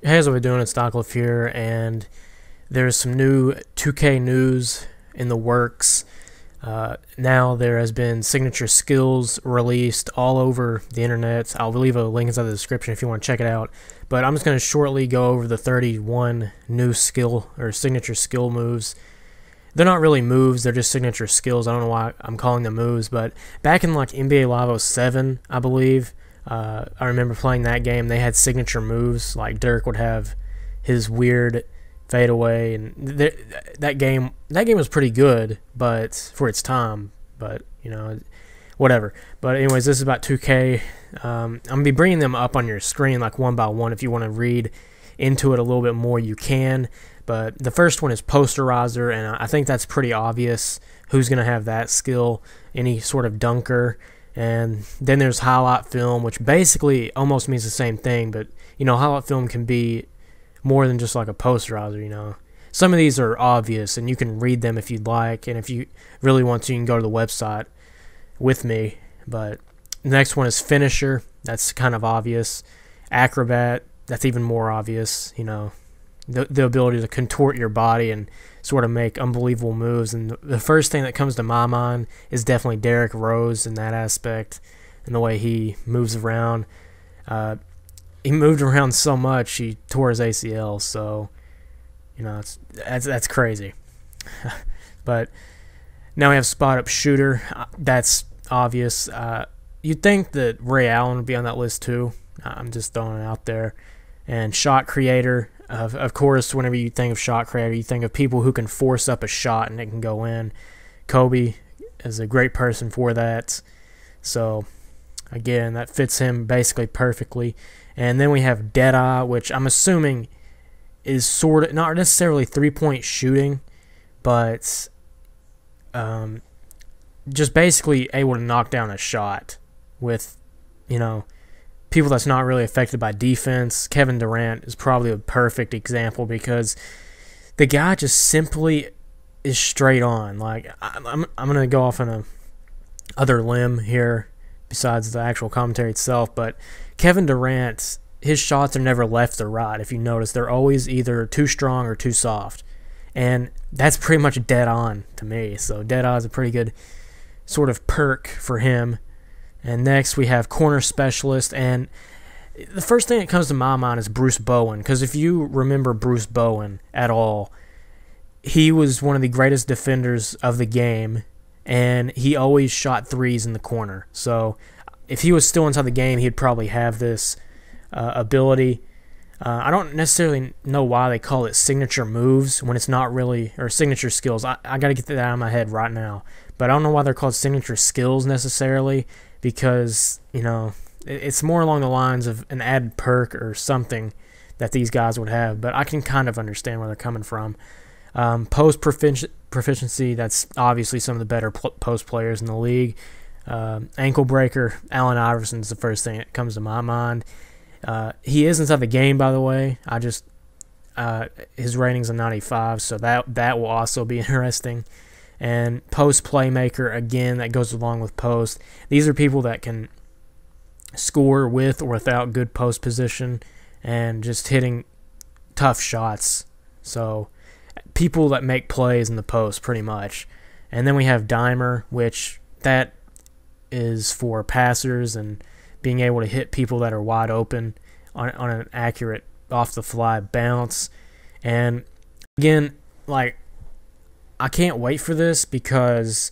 Hey, how's it doing? It's Dockliff here, and there's some new 2K news in the works. Now there has been signature skills released all over the internet. I'll leave a link inside the description if you want to check it out. But I'm just going to shortly go over the 31 new skill or signature skill moves. They're not really moves, they're just signature skills. I don't know why I'm calling them moves, but back in like NBA Live 07, I believe, I remember playing that game. They had signature moves, like Dirk would have his weird fadeaway, and that game was pretty good, but for its time. But whatever. But anyways, this is about 2K. I'm gonna be bringing them up on your screen like one by one. If you want to read into it a little bit more, you can. But the first one is posterizer, and I think that's pretty obvious who's gonna have that skill. Any sort of dunker. And then there's highlight film, which basically almost means the same thing, but highlight film can be more than just like a posterizer. Some of these are obvious, and you can read them if you'd like, and if you really want to, you can go to the website with me. But the next one is finisher. That's kind of obvious. Acrobat, that's even more obvious. The ability to contort your body and sort of make unbelievable moves. And the first thing that comes to my mind is definitely Derrick Rose in that aspect and the way he moves around. He moved around so much he tore his ACL, so that's crazy. But now we have spot up shooter. That's obvious. You'd think that Ray Allen would be on that list too. I'm just throwing it out there. And shot creator. Of course, whenever you think of shot creator, you think of people who can force up a shot and it can go in. Kobe is a great person for that. So, again, that fits him basically perfectly. And then we have Deadeye, which I'm assuming is sort of, not necessarily three-point shooting, but just basically able to knock down a shot with, people that's not really affected by defense. Kevin Durant is probably a perfect example because the guy just simply is straight on. Like I'm gonna go off on a other limb here besides the actual commentary itself, but Kevin Durant, his shots are never left or right. If you notice, they're always either too strong or too soft, and that's pretty much dead on to me. So Deadeye is a pretty good sort of perk for him. And next we have corner specialist, and the first thing that comes to my mind is Bruce Bowen, because if you remember Bruce Bowen at all, he was one of the greatest defenders of the game, and he always shot threes in the corner. So if he was still inside the game, he'd probably have this ability. I don't necessarily know why they call it signature moves when it's not really, or signature skills. I got to get that out of my head right now. But I don't know why they're called signature skills necessarily, because, it's more along the lines of an added perk or something that these guys would have. But I can kind of understand where they're coming from. Post proficiency, that's obviously some of the better post players in the league. Ankle breaker, Allen Iverson's the first thing that comes to my mind. He is inside the game, by the way. His rating's a 95, so that will also be interesting. And post playmaker, again, that goes along with post. These are people that can score with or without good post position and just hitting tough shots. So people that make plays in the post, pretty much. And then we have dimer, which that is for passers and being able to hit people that are wide open on an accurate off-the-fly bounce. And again, I can't wait for this because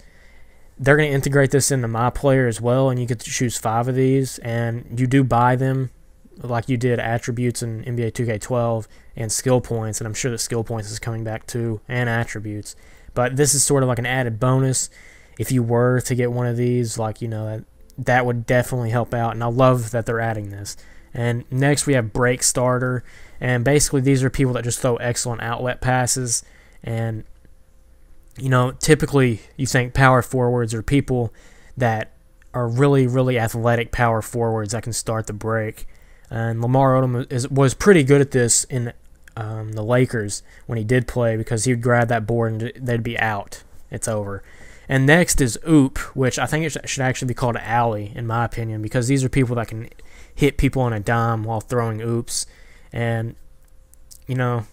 they're going to integrate this into My Player as well, and you get to choose 5 of these, and you do buy them like you did attributes in NBA 2K12 and skill points, and I'm sure that skill points is coming back too, and attributes. But this is sort of like an added bonus. If you were to get one of these, that would definitely help out, and I love that they're adding this. And next we have break starter, and basically these are people that just throw excellent outlet passes. And typically you think power forwards are people that are really, really athletic power forwards that can start the break. And Lamar Odom was pretty good at this in the Lakers when he did play, because he would grab that board and they'd be out. It's over. And next is oop, which I think it should actually be called alley, in my opinion, because these are people that can hit people on a dime while throwing oops. And you know,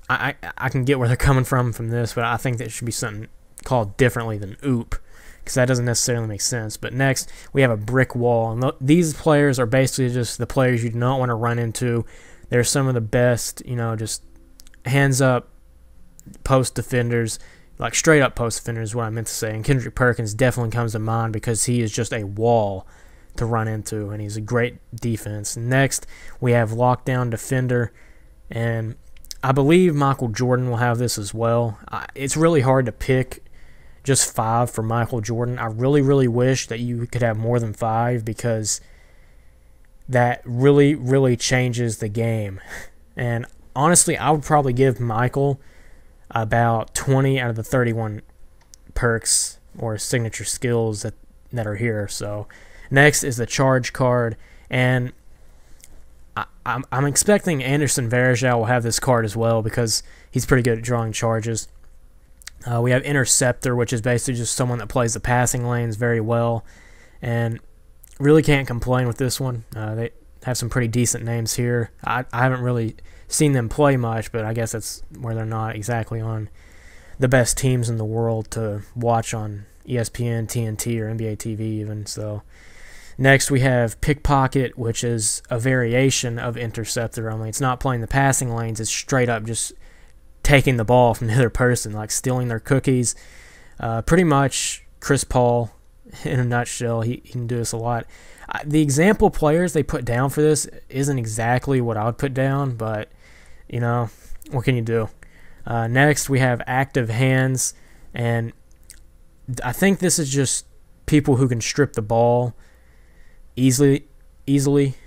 I can get where they're coming from this, but I think that it should be something called differently than oop, because that doesn't necessarily make sense. But next, we have a brick wall. And these players are basically just the players you do not want to run into. They're some of the best, just hands up post defenders, like straight up post defenders is what I meant to say. And Kendrick Perkins definitely comes to mind because he is just a wall to run into, and he's a great defense. Next, we have lockdown defender, and I believe Michael Jordan will have this as well. It's really hard to pick just 5 for Michael Jordan. I really, really wish that you could have more than 5, because that really, really changes the game. And honestly, I would probably give Michael about 20 out of the 31 perks or signature skills that are here. So next is the charge card, and I'm expecting Anderson Varejao will have this card as well, because he's pretty good at drawing charges. We have Interceptor, which is basically just someone that plays the passing lanes very well, and really can't complain with this one. They have some pretty decent names here. I haven't really seen them play much, but I guess that's where they're not exactly on the best teams in the world to watch on ESPN, TNT, or NBA TV even. So next we have Pickpocket, which is a variation of Interceptor, only it's not playing the passing lanes. It's straight up just taking the ball from the other person, like stealing their cookies. Pretty much Chris Paul in a nutshell. He can do this a lot. The example players they put down for this isn't exactly what I would put down, but, what can you do? Next, we have Active Hands, and I think this is just people who can strip the ball easily.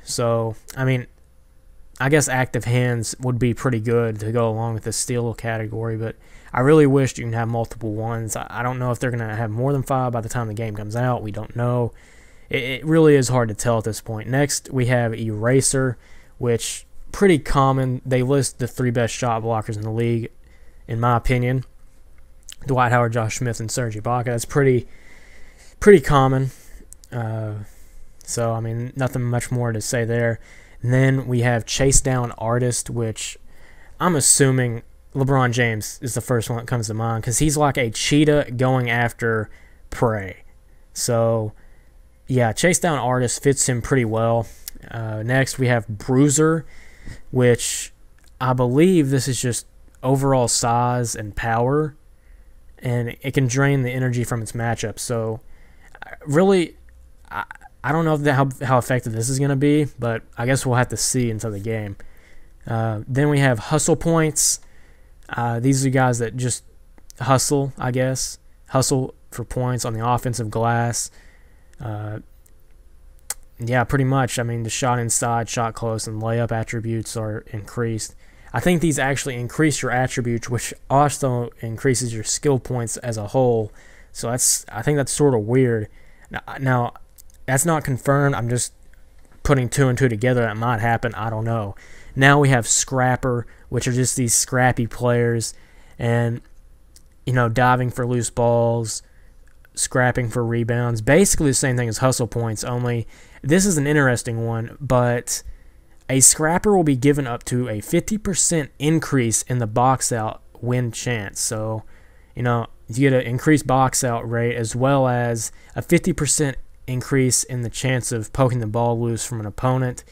So, I guess Active Hands would be pretty good to go along with the steal category, but I really wish you can have multiple ones. I don't know if they're going to have more than 5 by the time the game comes out. We don't know. It really is hard to tell at this point. Next, we have Eraser, which pretty common. They list the 3 best shot blockers in the league, in my opinion. Dwight Howard, Josh Smith, and Serge Ibaka. That's pretty common. So, nothing much more to say there. And then we have Chase Down Artist, which I'm assuming LeBron James is the first one that comes to mind, because he's like a cheetah going after prey. So, yeah, Chase Down Artist fits him pretty well. Next, we have Bruiser, which I believe this is just overall size and power, and it can drain the energy from its matchup. So, really, I don't know how effective this is going to be, but I guess we'll have to see until the game. Then we have Hustle Points. These are guys that just hustle, I guess. Hustle for points on the offensive glass. Yeah, pretty much. The shot inside, shot close, and layup attributes are increased. I think these actually increase your attributes, which also increases your skill points as a whole. So I think that's sort of weird. Now, that's not confirmed. I'm just putting 2 and 2 together. That might happen. I don't know. Now we have Scrapper, which are just these scrappy players, and diving for loose balls, scrapping for rebounds. Basically the same thing as Hustle Points, only this is an interesting one, but a scrapper will be given up to a 50% increase in the box out win chance. So, you get an increased box out rate as well as a 50% increase in the chance of poking the ball loose from an opponent.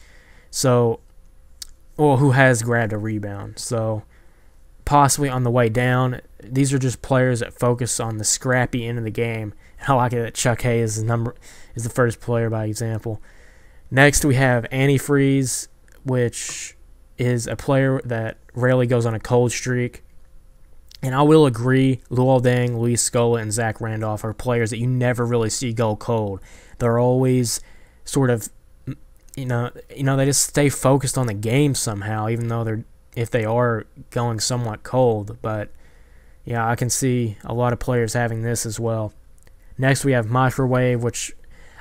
So, who has grabbed a rebound. So, possibly on the way down, these are just players that focus on the scrappy end of the game. I like it that Chuck Hayes is the first player by example. Next, we have Antifreeze, which is a player that rarely goes on a cold streak. And I will agree, Luol Deng, Luis Scola, and Zach Randolph are players that you never really see go cold. They're always sort of, they just stay focused on the game somehow, even though if they are going somewhat cold. But yeah, I can see a lot of players having this as well. Next, we have Microwave, which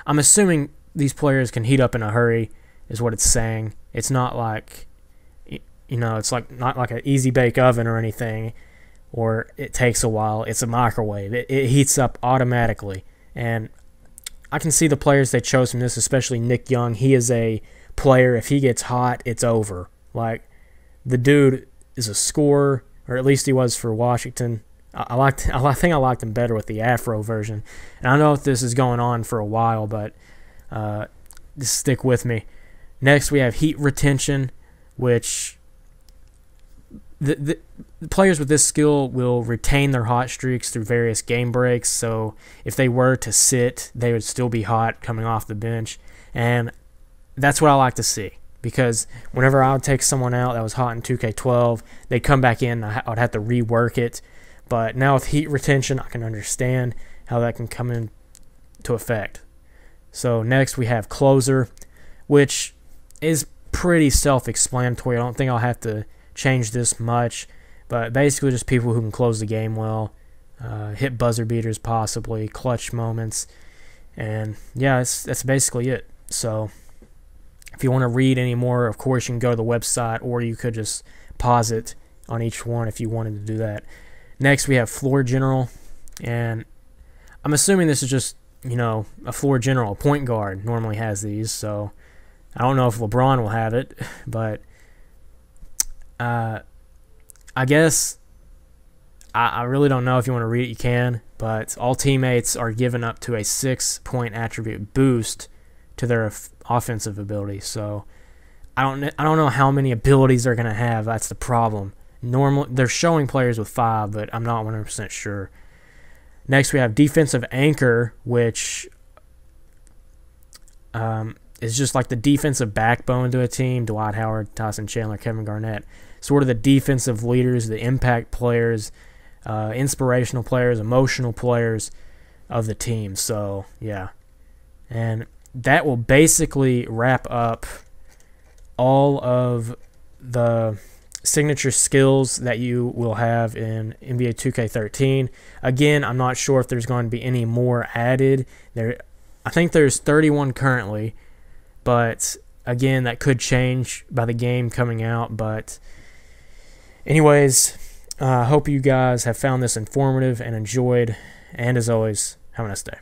I'm assuming these players can heat up in a hurry, is what it's saying. It's not like, it's not like an easy bake oven or anything, or it takes a while. It's a microwave. It heats up automatically. And I can see the players they chose from this, especially Nick Young. He is a player, if he gets hot, it's over. Like, The dude is a scorer, or at least he was for Washington. I think I liked him better with the Afro version. And I know this is going on for a while, but just stick with me. Next, we have heat retention, which the players with this skill will retain their hot streaks through various game breaks. So if they were to sit, they would still be hot coming off the bench. And that's what I like to see, because whenever I would take someone out that was hot in 2K12, they'd come back in, I would have to rework it. But now with heat retention, I can understand how that can come into effect. So next we have closer, which is pretty self-explanatory. I don't think I'll have to change this much, but basically just people who can close the game well, hit buzzer beaters possibly, clutch moments, and yeah, that's basically it. So if you want to read any more, of course you can go to the website, or you could just pause it on each one if you wanted to do that. Next we have floor general, and I'm assuming this is just, a floor general. A point guard normally has these, so I don't know if LeBron will have it, but I guess I really don't know. If you want to read it, you can, but all teammates are given up to a 6-point attribute boost to their offensive ability. So I don't know how many abilities they're going to have. That's the problem. Normally, they're showing players with 5, but I'm not 100% sure. Next, we have defensive anchor, which is just like the defensive backbone to a team. Dwight Howard, Tyson Chandler, Kevin Garnett. Sort of the defensive leaders, the impact players, inspirational players, emotional players of the team. So, yeah. And that will basically wrap up all of the signature skills that you will have in NBA 2K13. Again, I'm not sure if there's going to be any more added. I think there's 31 currently, but again, that could change by the game coming out. But anyways, I hope you guys have found this informative and enjoyed, and as always, have a nice day.